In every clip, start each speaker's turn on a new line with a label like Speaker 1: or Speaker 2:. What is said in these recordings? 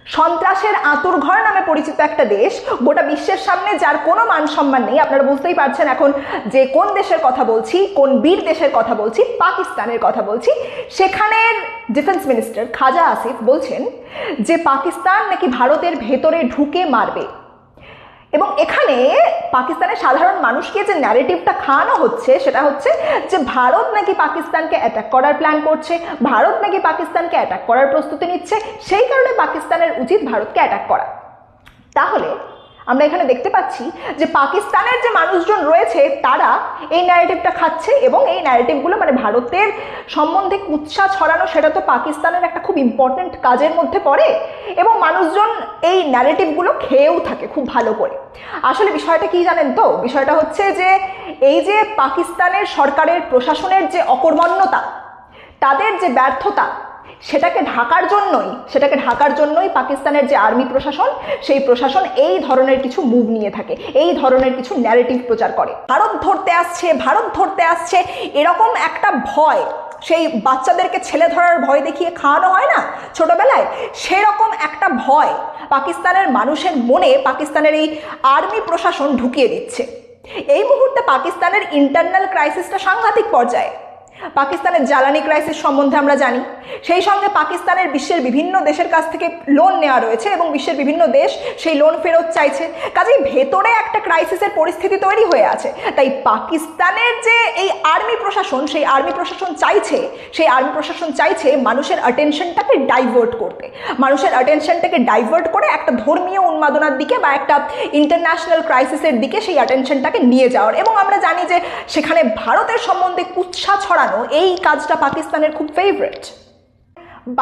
Speaker 1: সন্ত্রাসের আঁতুড়ঘর নামে পরিচিত একটা দেশ, গোটা বিশ্বের সামনে যার কোনো মান সম্মান নেই। আপনারা বুঝতেই পারছেন এখন যে কোন দেশের কথা বলছি, কোন বীর দেশের কথা বলছি, পাকিস্তানের কথা বলছি। সেখানের ডিফেন্স মিনিস্টার খাজা আসিফ বলছেন যে পাকিস্তান নাকি ভারতের ভেতরে ঢুকে মারবে, এবং এখানে পাকিস্তানের সাধারণ মানুষকে যে ন্যারেটিভটা খাওয়ানো হচ্ছে সেটা হচ্ছে যে ভারত নাকি পাকিস্তানকে অ্যাটাক করার প্ল্যান করছে, ভারত নাকি পাকিস্তানকে অ্যাটাক করার প্রস্তুতি নিচ্ছে, সেই কারণে পাকিস্তানের উচিত ভারতকে অ্যাটাক করা। তাহলে আমরা এখানে দেখতে পাচ্ছি যে পাকিস্তানের যে মানুষজন রয়েছে তারা এই ন্যারেটিভটা খাচ্ছে, এবং এই ন্যারেটিভগুলো মানে ভারতের সম্বন্ধে কুৎসা ছড়ানো, সেটা তো পাকিস্তানের একটা খুব ইম্পর্টেন্ট কাজের মধ্যে পড়ে, এবং মানুষজন এই ন্যারেটিভগুলো খেয়েও থাকে খুব ভালো করে। আসলে বিষয়টা কি জানেন তো, বিষয়টা হচ্ছে যে এই যে পাকিস্তানের সরকারের প্রশাসনের যে অকর্মণ্যতা, তাদের যে ব্যর্থতা, সেটাকে ঢাকার জন্যই পাকিস্তানের যে আর্মি প্রশাসন, সেই প্রশাসন এই ধরনের কিছু মুভ নিয়ে থাকে, এই ধরনের কিছু ন্যারেটিভ প্রচার করে। ভারত ধরতে আসছে এরকম একটা ভয়, সেই বাচ্চাদেরকে ছেলে ধরার ভয় দেখিয়ে খাওয়ানো হয় না ছোটবেলায়, সেরকম একটা ভয় পাকিস্তানের মানুষের মনে পাকিস্তানের এই আর্মি প্রশাসন ঢুকিয়ে দিচ্ছে। এই মুহূর্তে পাকিস্তানের ইন্টারনাল ক্রাইসিসটা সাংঘাতিক পর্যায়ে। পাকিস্তানের জ্বালানি ক্রাইসিস সম্বন্ধে আমরা জানি, সেই সঙ্গে পাকিস্তানের বিশ্বের বিভিন্ন দেশের কাছ থেকে লোন নেওয়া রয়েছে এবং বিশ্বের বিভিন্ন দেশ সেই লোন ফেরত চাইছে, কাজেই ভেতরে একটা ক্রাইসিসের পরিস্থিতি তৈরি হয়ে আছে। তাই পাকিস্তানের যে এই আর্মি প্রশাসন, সেই আর্মি প্রশাসন চাইছে মানুষের অ্যাটেনশনটাকে ডাইভার্ট করে একটা ধর্মীয় উন্মাদনার দিকে বা একটা ইন্টারন্যাশনাল ক্রাইসিসের দিকে সেই অ্যাটেনশনটাকে নিয়ে যাওয়ার। এবং আমরা জানি যে সেখানে ভারতের সম্বন্ধে কুৎসা ছড়ানো, এই কাজটা পাকিস্তানের খুব ফেভারিট।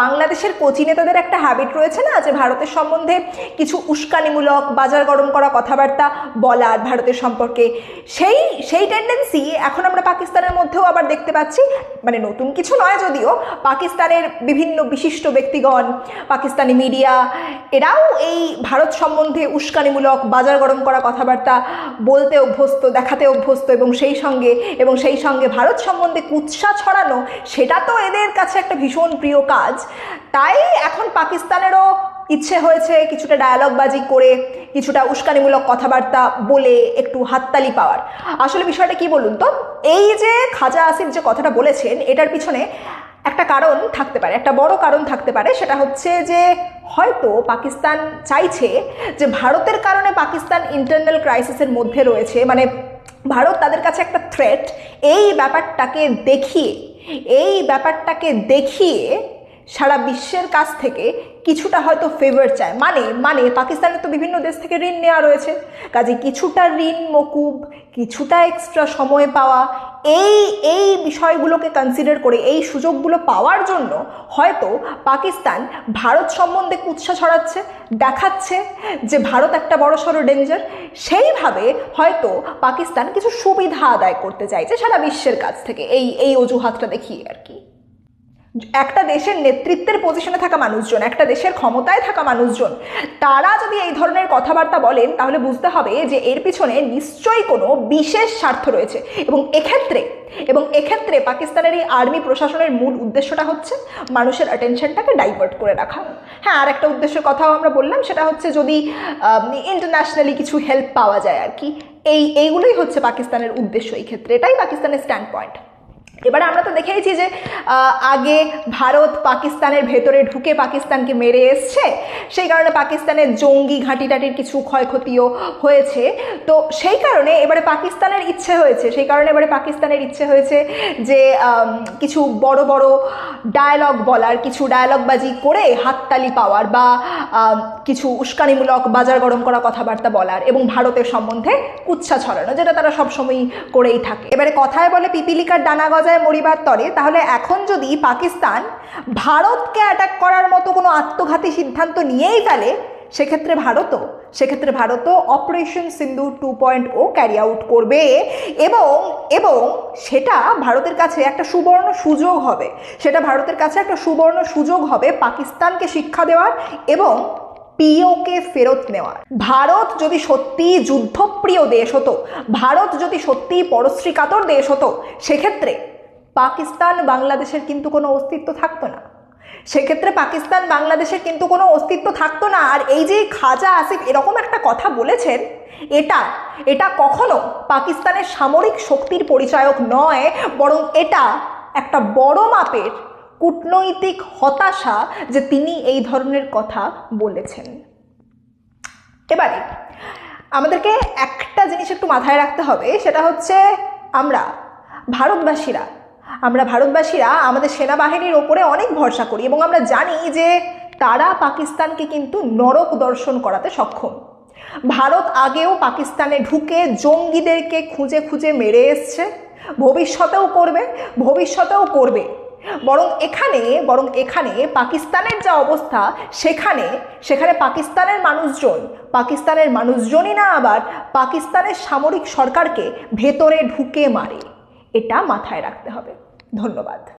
Speaker 1: বাংলাদেশের কোচি নেতাদের একটা হ্যাবিট রয়েছে না, যে ভারতের সম্বন্ধে কিছু উস্কানিমূলক, বাজার গরম করা কথাবার্তা বলার ভারতের সম্পর্কে, সেই টেন্ডেন্সি এখন আমরা পাকিস্তানের মধ্যেও আবার দেখতে পাচ্ছি। মানে নতুন কিছু নয় যদিও, পাকিস্তানের বিভিন্ন বিশিষ্ট ব্যক্তিগণ, পাকিস্তানি মিডিয়া, এরাও এই ভারত সম্বন্ধে উস্কানিমূলক, বাজার গরম করা কথাবার্তা বলতে অভ্যস্ত, দেখাতে অভ্যস্ত, এবং সেই সঙ্গে ভারত সম্বন্ধে কুৎসা ছড়ানো, সেটা তো এদের কাছে একটা ভীষণ প্রিয় কাজ। তাই এখন পাকিস্তানেরও ইচ্ছে হয়েছে কিছুটা ডায়ালগবাজি করে, কিছুটা উস্কানিমূলক কথাবার্তা বলে একটু হাততালি পাওয়ার। আসলে বিষয়টা কি বলুন তো, এই যে খাজা আসিফ যে কথাটা বলেছেন, এটার পিছনে একটা কারণ থাকতে পারে, একটা বড় কারণ থাকতে পারে। সেটা হচ্ছে যে হয়তো পাকিস্তান চাইছে যে ভারতের কারণে পাকিস্তান ইন্টারনাল ক্রাইসিসের মধ্যে রয়েছে, মানে ভারত তাদের কাছে একটা থ্রেট, এই ব্যাপারটাকে দেখিয়ে সারা বিশ্বের কাছ থেকে কিছুটা হয়তো ফেভার চায়। মানে পাকিস্তানের তো বিভিন্ন দেশ থেকে ঋণ নেওয়া রয়েছে, কাজে কিছুটা ঋণ মকুব, কিছুটা এক্সট্রা সময় পাওয়া, এই বিষয়গুলোকে কনসিডার করে, এই সুযোগগুলো পাওয়ার জন্য হয়তো পাকিস্তান ভারত সম্বন্ধে কুৎসা ছড়াচ্ছে, দেখাচ্ছে যে ভারত একটা বড়সড় ডেঞ্জার। সেইভাবে হয়তো পাকিস্তান কিছু সুবিধা আদায় করতে চাইছে সারা বিশ্বের কাছ থেকে, এই অজুহাতটা দেখিয়ে আর কি। একটা দেশের নেতৃত্বের পজিশনে থাকা মানুষজন, একটা দেশের ক্ষমতায় থাকা মানুষজন, তারা যদি এই ধরনের কথাবার্তা বলেন, তাহলে বুঝতে হবে যে এর পিছনে নিশ্চয়ই কোনো বিশেষ স্বার্থ রয়েছে। এবং এক্ষেত্রে পাকিস্তানের এই আর্মি প্রশাসনের মূল উদ্দেশ্যটা হচ্ছে মানুষের অ্যাটেনশনটাকে ডাইভার্ট করে রাখা। হ্যাঁ, আর একটা উদ্দেশ্যের কথাও আমরা বললাম, সেটা হচ্ছে যদি ইন্টারন্যাশনালি কিছু হেল্প পাওয়া যায় আর কি। এইগুলোই হচ্ছে পাকিস্তানের উদ্দেশ্য এই ক্ষেত্রে, এটাই পাকিস্তানের স্ট্যান্ড পয়েন্ট। এবারে আমরা তো দেখেইছি যে আগে ভারত পাকিস্তানের ভেতরে ঢুকে পাকিস্তানকে মেরে এসছে, সেই কারণে পাকিস্তানের জঙ্গি ঘাঁটি-টাটির কিছু ক্ষয়ক্ষতিও হয়েছে। তো সেই কারণে এবারে পাকিস্তানের ইচ্ছে হয়েছে যে কিছু বড় বড় ডায়ালগ বলার, কিছু ডায়ালগবাজি করে হাততালি পাওয়ার, বা কিছু উস্কানিমূলক, বাজার গরম করা কথাবার্তা বলার, এবং ভারতের সম্বন্ধে কুৎসা ছড়ানো, যেটা তারা সবসময়ই করেই থাকে। এবারে কথায় বলে পিপিলিকার ডানা গজায় মরিবার তরে, তাহলে এখন যদি পাকিস্তান ভারতকে অ্যাটাক করার মতো কোনো আত্মঘাতী সিদ্ধান্ত নিয়েই ফেলে, সেক্ষেত্রে ভারতও অপারেশন সিন্দুর 2.0 ক্যারি আউট করবে, এবং সেটা ভারতের কাছে একটা সুবর্ণ সুযোগ হবে পাকিস্তানকে শিক্ষা দেওয়ার এবং পিওকে ফেরত নেওয়ার। ভারত যদি সত্যিই যুদ্ধপ্রিয় দেশ হতো, ভারত যদি সত্যিই পরশ্রী কাতর দেশ হতো, সেক্ষেত্রে পাকিস্তান বাংলাদেশের কিন্তু কোনো অস্তিত্ব থাকতো না। সেক্ষেত্রে পাকিস্তান বাংলাদেশের কিন্তু কোনো অস্তিত্ব থাকতো না। আর এই যে খাজা আসিফ এরকম একটা কথা বলেছেন, এটা কখনো পাকিস্তানের সামরিক শক্তির পরিচায়ক নয়, বরং এটা একটা বড় মাপের কূটনৈতিক হতাশা যে তিনি এই ধরনের কথা বলেছেন। এবারে আমাদেরকে একটা জিনিস একটু মাথায় রাখতে হবে, সেটা হচ্ছে আমরা ভারতবাসীরা আমাদের সেনাবাহিনীর ওপরে অনেক ভরসা করি এবং আমরা জানি যে তারা পাকিস্তানকে কিন্তু নরক দর্শন করাতে সক্ষম। ভারত আগেও পাকিস্তানে ঢুকে জঙ্গিদেরকে খুঁজে খুঁজে মেরে এসছে, ভবিষ্যতেও করবে। বরং এখানে পাকিস্তানের যা অবস্থা, সেখানে পাকিস্তানের মানুষজনই না, আবার পাকিস্তানের সামরিক সরকারকে ভেতরে ঢুকে মারে। এটা মাথায় রাখতে হবে। ধন্যবাদ।